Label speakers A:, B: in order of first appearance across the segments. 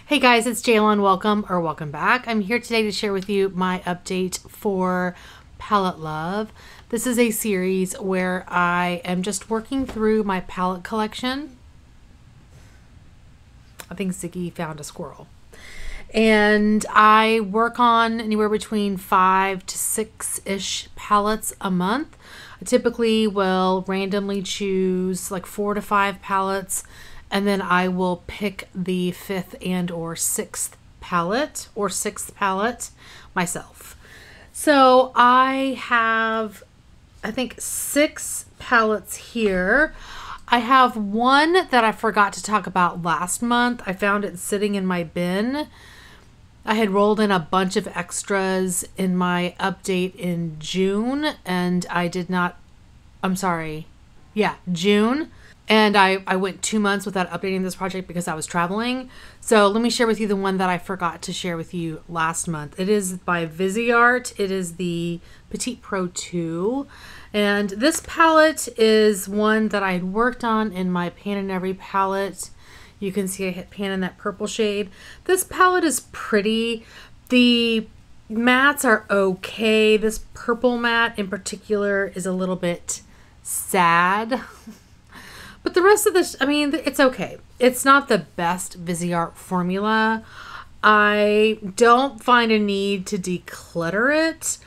A: Hey guys, it's Jalen. Welcome back. I'm here today to share with you my update for Palette Love. This is a series where I am just working through my palette collection. I think Ziggy found a squirrel. And I work on anywhere between 5 to 6-ish palettes a month. I typically will randomly choose like 4 to 5 palettes, and then I will pick the 5th and or 6th palette myself. So I have, I think, 6 palettes here. I have one that I forgot to talk about last month. I found it sitting in my bin. I had rolled in a bunch of extras in my update in June, and I did not, June. And I went 2 months without updating this project because I was traveling. So let me share with you the one that I forgot to share with you last month. It is by Viseart. It is the Petite Pro 2. And this palette is one that I had worked on in my Pan in Every palette. You can see I hit pan in that purple shade. This palette is pretty. The mattes are okay. This purple matte in particular is a little bit sad. But the rest of this, I mean, it's okay. It's not the best Viseart formula. I don't find a need to declutter it,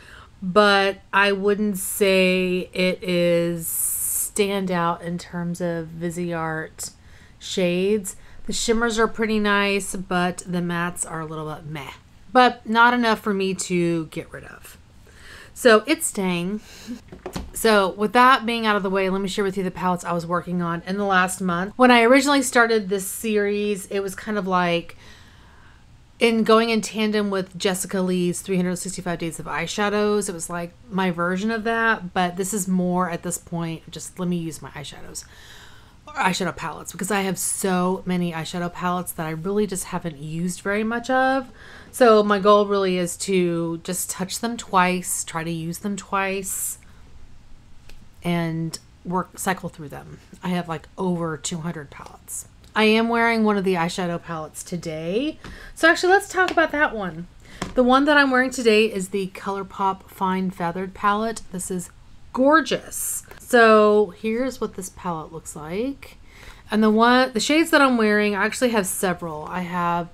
A: but I wouldn't say it is standout in terms of Viseart shades. The shimmers are pretty nice, but the mattes are a little bit meh. But not enough for me to get rid of. So it's staying. So with that being out of the way, let me share with you the palettes I was working on in the last month. When I originally started this series, it was kind of like going in tandem with Jessica Lee's 365 Days of Eyeshadows. It was like my version of that, but this is more at this point, just let me use my eyeshadow palettes, because I have so many eyeshadow palettes that I really just haven't used very much of. So my goal really is to just touch them twice, try to use them twice, and cycle through them. I have like over 200 palettes. I am wearing one of the eyeshadow palettes today. So actually let's talk about that one. The one that I'm wearing today is the Colourpop Fine Feathered palette. This is gorgeous. So here's what this palette looks like. And the shades that I'm wearing, I actually have several. I have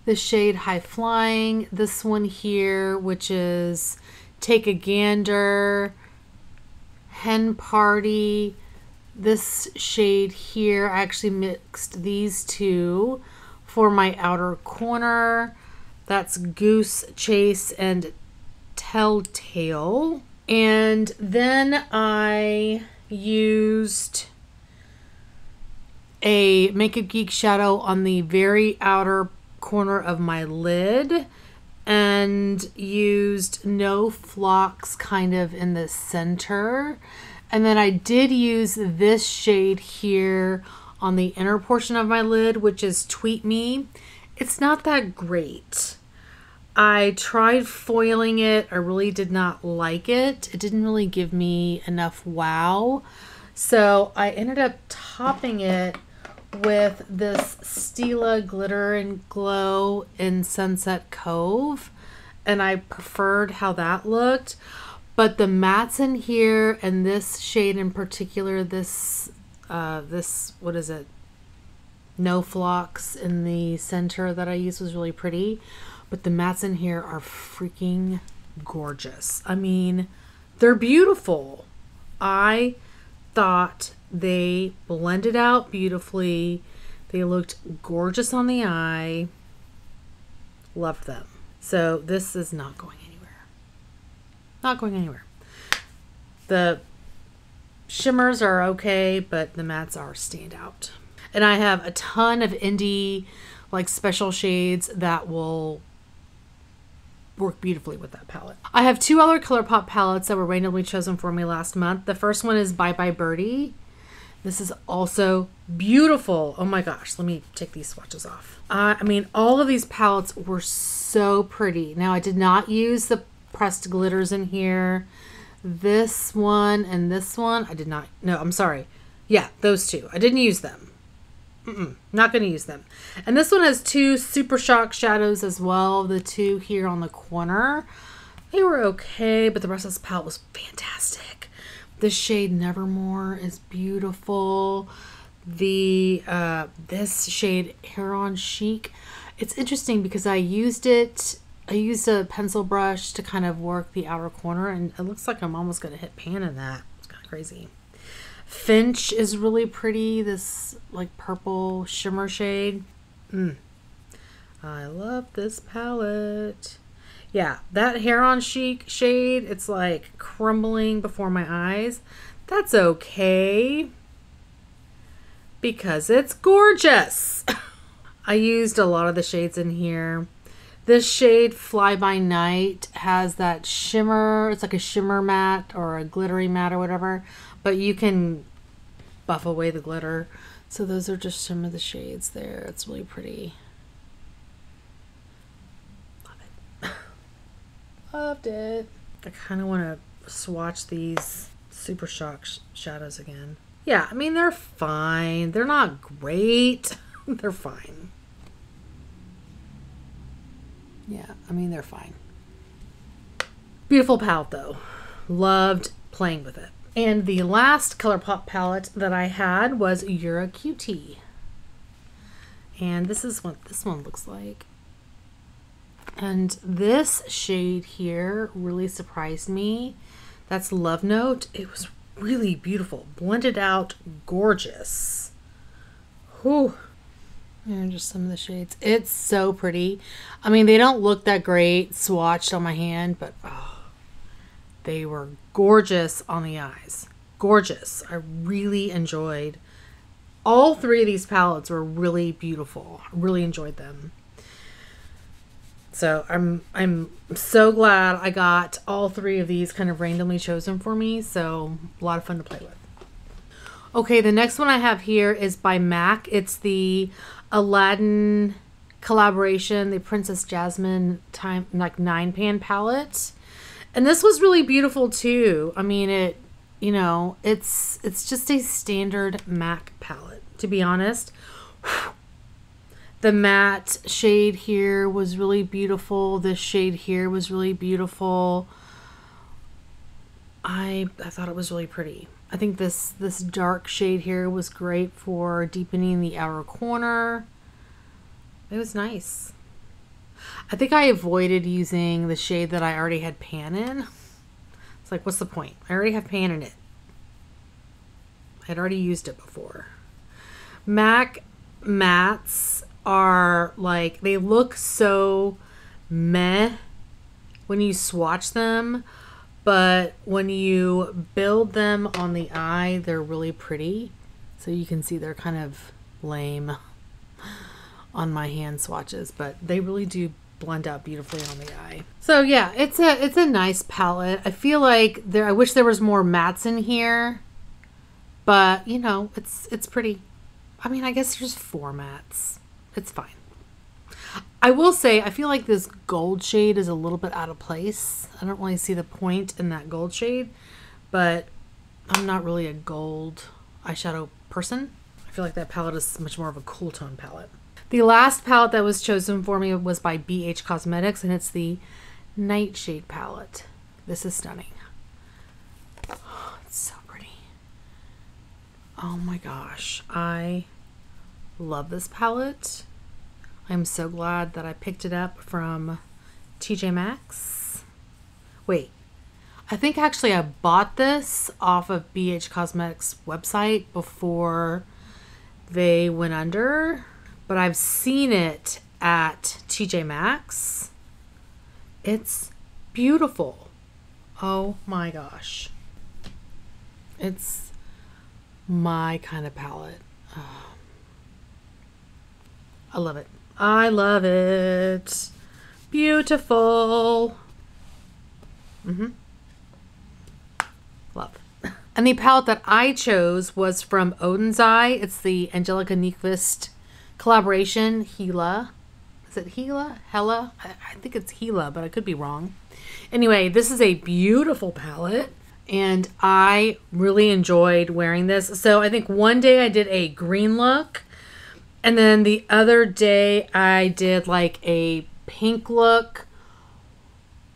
A: the shade High Flying, this one here, which is Take a Gander, Hen Party. This shade here, I actually mixed these two for my outer corner. That's Goose Chase and Telltale. And then I used a Makeup Geek shadow on the very outer corner of my lid and used No Flocks kind of in the center. And then I did use this shade here on the inner portion of my lid, which is Tweet Me. It's not that great. I tried foiling it. I really did not like it. It didn't really give me enough wow. So I ended up topping it with this Stila Glitter and Glow in Sunset Cove. And I preferred how that looked. But the mattes in here and this shade in particular, this what is it? No Flocks in the center that I used was really pretty. But the mattes in here are freaking gorgeous. I mean, they're beautiful. I thought they blended out beautifully. They looked gorgeous on the eye. Loved them. So this is not going anywhere. Not going anywhere. The shimmers are okay, but the mattes are standout. And I have a ton of indie, like special shades that will work beautifully with that palette. I have 2 other Colourpop palettes that were randomly chosen for me last month. The first one is Bye Bye Birdie. This is also beautiful. Oh my gosh, let me take these swatches off. I mean, all of these palettes were so pretty. Now, I did not use the pressed glitters in here. This one and this one, I did not. No, I'm sorry. Yeah, those two. I didn't use them. Not going to use them. And this one has 2 Super Shock shadows as well. The 2 here on the corner. They were okay, but the rest of this palette was fantastic. This shade Nevermore is beautiful. The this shade Heron Chic. It's interesting because I used a pencil brush to kind of work the outer corner, and it looks like I'm almost going to hit pan in that. It's kind of crazy. Finch is really pretty. This like purple shimmer shade. I love this palette. Yeah, that Heron Chic shade, it's like crumbling before my eyes. That's okay, because it's gorgeous. I used a lot of the shades in here. This shade Fly By Night has that shimmer. It's like a shimmer matte or a glittery matte or whatever, but you can buff away the glitter. So those are just some of the shades there. It's really pretty. Loved it. I kind of want to swatch these Super Shock shadows again. Yeah, I mean, they're fine. They're not great. They're fine. Yeah, I mean, they're fine. Beautiful palette, though. Loved playing with it. And the last Colourpop palette that I had was You're a Cutie. And this is what this one looks like. And this shade here really surprised me. That's Love Note. It was really beautiful. Blended out, gorgeous. Whew. And just some of the shades. It's so pretty. I mean, they don't look that great swatched on my hand, but oh, they were gorgeous on the eyes. Gorgeous. I really enjoyed. All 3 of these palettes were really beautiful. I really enjoyed them. So I'm so glad I got all 3 of these kind of randomly chosen for me. So a lot of fun to play with. Okay, the next one I have here is by MAC. It's the Aladdin collaboration, the Princess Jasmine time like 9-pan palette. And this was really beautiful too. I mean, it, you know, it's just a standard MAC palette, to be honest. The matte shade here was really beautiful. This shade here was really beautiful. I thought it was really pretty. I think this dark shade here was great for deepening the outer corner. It was nice. I think I avoided using the shade that I already had pan in. It's like, what's the point? I already have pan in it. I'd already used it before. MAC mattes are like, they look so meh when you swatch them, but when you build them on the eye, they're really pretty. So you can see they're kind of lame on my hand swatches, but they really do blend out beautifully on the eye. So yeah, it's a nice palette. I feel like I wish there was more mattes in here, but you know, it's pretty. I mean, I guess there's 4 mattes. It's fine. I will say, I feel like this gold shade is a little bit out of place. I don't really see the point in that gold shade, but I'm not really a gold eyeshadow person. I feel like that palette is much more of a cool tone palette. The last palette that was chosen for me was by BH Cosmetics, and it's the Nightshade palette. This is stunning. Oh, it's so pretty. Oh my gosh. I love this palette. I'm so glad that I picked it up from TJ Maxx. Wait, I think actually I bought this off of BH Cosmetics website before they went under, but I've seen it at TJ Maxx. It's beautiful. Oh my gosh. It's my kind of palette. Oh. I love it. I love it. Beautiful. Love. And the palette that I chose was from Odins Eye. It's the Angelica Nyquist collaboration, Gila. Is it Gila? Hella? I think it's Gila, but I could be wrong. Anyway, this is a beautiful palette, and I really enjoyed wearing this. So I think one day I did a green look, And then the other day I did like a pink look.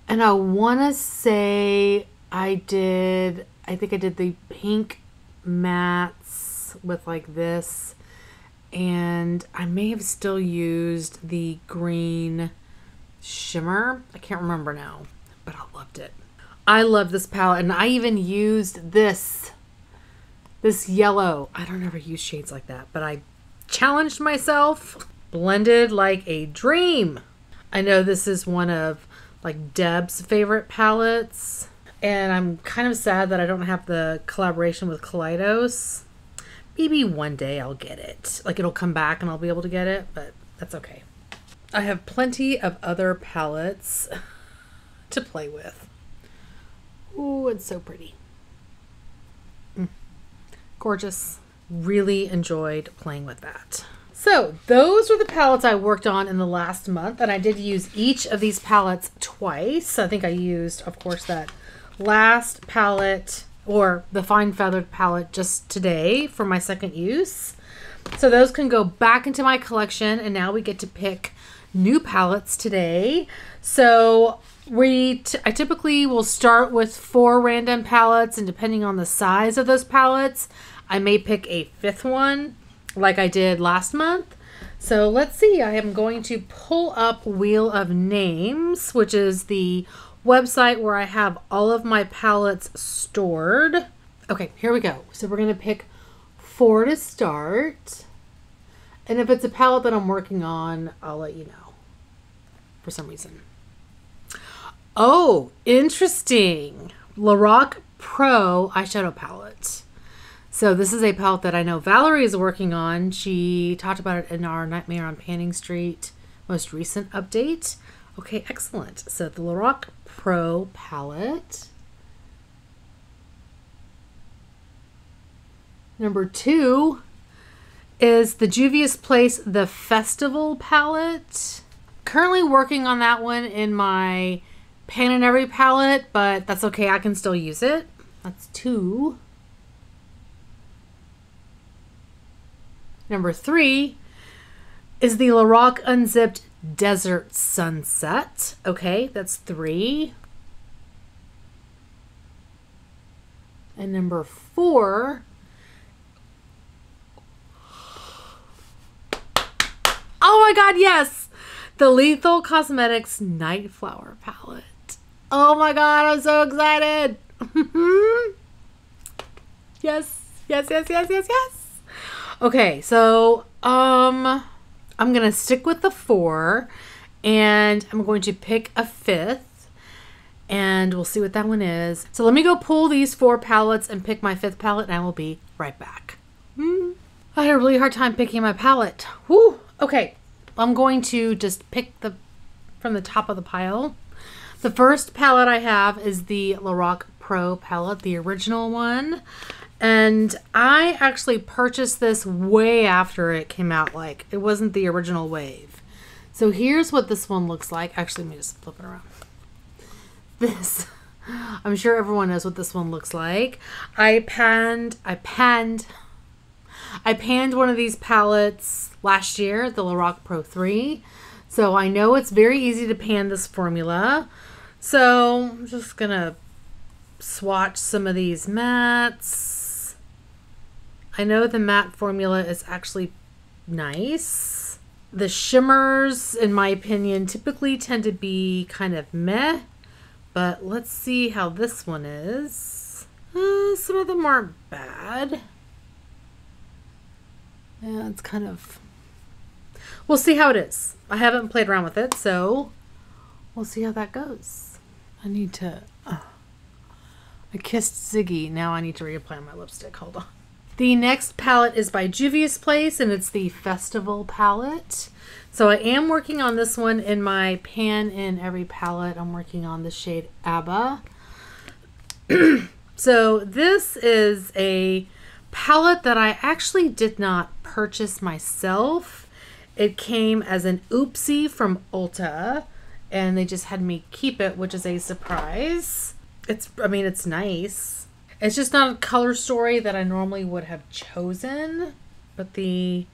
A: And I want to say I think I did the pink mattes with like this. And I may have still used the green shimmer. I can't remember now, but I loved it. I love this palette, and I even used this yellow. I don't ever use shades like that, but I challenged myself. Blended like a dream. I know this is one of like Deb's favorite palettes, and I'm kind of sad that I don't have the collaboration with Kaleidos. Maybe one day I'll get it. Like it'll come back and I'll be able to get it, but that's okay. I have plenty of other palettes to play with. Ooh, it's so pretty. Gorgeous. Really enjoyed playing with that. So those were the palettes I worked on in the last month, and I did use each of these palettes twice. I think I used, of course, that last palette, or the fine feathered palette, just today for my second use. So those can go back into my collection, and now we get to pick new palettes today. So I typically will start with 4 random palettes, and depending on the size of those palettes, I may pick a 5th one like I did last month. So let's see, I am going to pull up Wheel of Names, which is the website where I have all of my palettes stored. Okay, here we go. So we're going to pick 4 to start. And if it's a palette that I'm working on, I'll let you know for some reason. Oh, interesting. LORAC Pro eyeshadow palette. So this is a palette that I know Valerie is working on. She talked about it in our Nightmare on Panning Street most recent update. Okay, excellent. So the LORAC Pro palette. Number 2 is the Juvia's Place The Festival palette. Currently working on that one in my Pan and Every palette, but that's okay. I can still use it. That's 2. Number 3 is the LORAC Unzipped Desert Sunset. Okay, that's 3. And number 4. Oh my God, yes! The Lethal Cosmetics Night Flower palette. Oh my God, I'm so excited! Yes, yes, yes, yes, yes, yes. Okay, so I'm gonna stick with the 4, and I'm going to pick a 5th, and we'll see what that one is. So let me go pull these 4 palettes and pick my 5th palette, and I will be right back. I had a really hard time picking my palette. Whew. Okay, I'm going to just pick from the top of the pile. The first palette I have is the LORAC Pro palette, the original one. And I actually purchased this way after it came out. Like, it wasn't the original wave. So here's what this one looks like. Actually, let me just flip it around. This, I'm sure everyone knows what this one looks like. I panned one of these palettes last year, the LORAC Pro 3. So I know it's very easy to pan this formula. So I'm just gonna swatch some of these mattes. I know the matte formula is actually nice. The shimmers, in my opinion, typically tend to be kind of meh, but let's see how this one is. Some of them aren't bad. Yeah, it's kind of... We'll see how it is. I haven't played around with it, so we'll see how that goes. I need to... I kissed Ziggy. Now I need to reapply my lipstick. Hold on. The next palette is by Juvia's Place, and it's the Festival palette. So I am working on this one in my Pan in Every palette. I'm working on the shade ABBA. So this is a palette that I actually did not purchase myself. It came as an oopsie from Ulta, and they just had me keep it, which is a surprise. I mean, it's nice. It's just not a color story that I normally would have chosen, but the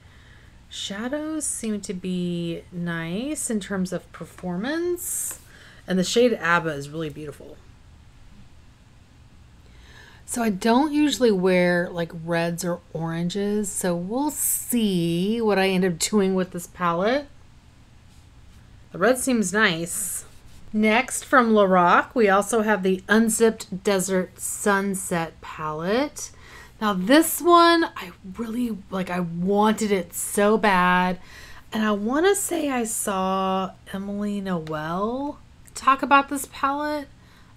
A: Shadows seem to be nice in terms of performance. And the shade Abba is really beautiful. So I don't usually wear like reds or oranges. So we'll see what I end up doing with this palette. The red seems nice. Next, from LORAC, we also have the Unzipped Desert Sunset palette. Now this one, I really, like, I wanted it so bad. And I want to say I saw Emily Noel talk about this palette.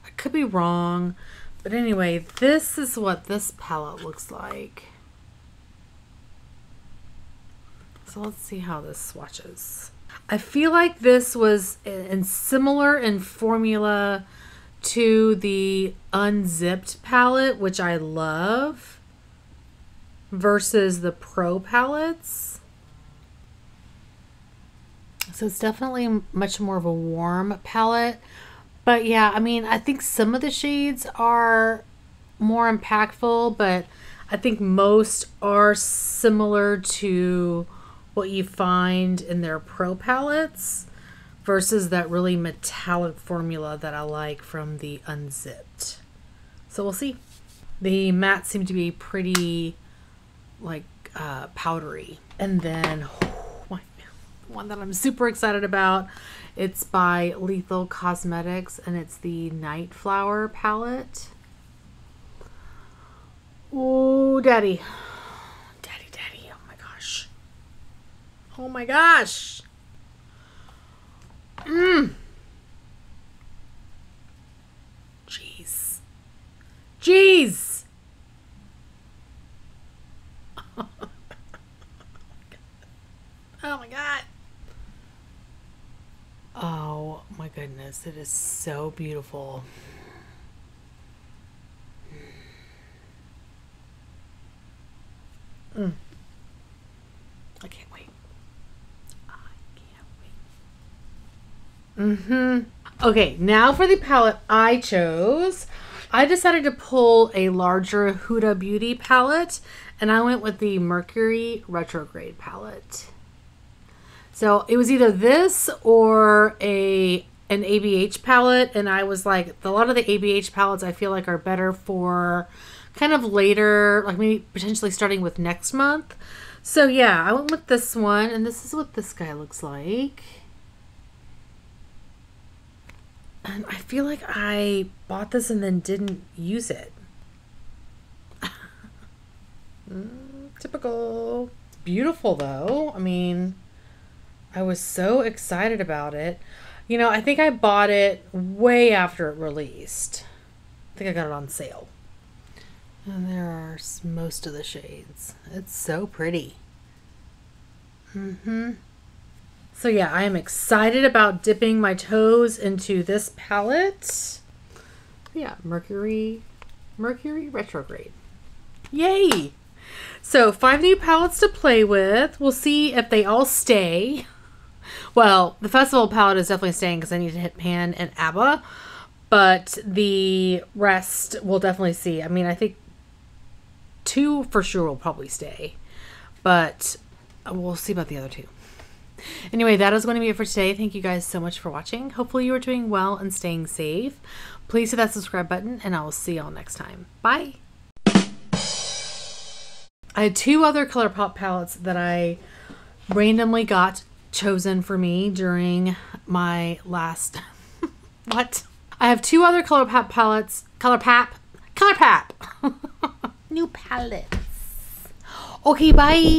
A: I could be wrong. But anyway, this is what this palette looks like. So let's see how this swatches. I feel like this was similar in formula to the Unzipped palette, which I love, versus the Pro palettes. So it's definitely much more of a warm palette. But yeah, I mean, I think some of the shades are more impactful, but I think most are similar to what you find in their Pro palettes versus that really metallic formula that I like from the Unzipped. So we'll see. The mattes seem to be pretty like powdery. And then one that I'm super excited about, it's by Lethal Cosmetics and it's the Night Flower palette. Oh, daddy. Daddy. Oh my gosh. Oh my gosh. Jeez. Oh my god. Oh my goodness, it is so beautiful. I can't wait. Okay, now for the palette I chose. I decided to pull a larger Huda Beauty palette, and I went with the Mercury Retrograde palette. So it was either this or an ABH palette, and I was like, a lot of the ABH palettes I feel like are better for kind of later, like maybe potentially starting with next month. So yeah, I went with this one, and this is what this guy looks like. And I feel like I bought this and then didn't use it. Typical. It's beautiful though. I mean, I was so excited about it. You know, I think I bought it way after it released. I think I got it on sale. And there are most of the shades. It's so pretty. So yeah, I am excited about dipping my toes into this palette. Yeah, Mercury Retrograde. Yay! So 5 new palettes to play with. We'll see if they all stay. Well, the festival palette is definitely staying because I need to hit Pan and ABBA. But the rest we'll definitely see. I mean, I think 2 for sure will probably stay. But we'll see about the other 2. Anyway, that is going to be it for today. Thank you guys so much for watching. Hopefully you are doing well and staying safe. Please hit that subscribe button, and I will see y'all next time. Bye! I had 2 other Colourpop palettes that I randomly got chosen for me during my last... What? I have 2 other Colourpop palettes. Colourpop! New palettes. Okay, bye!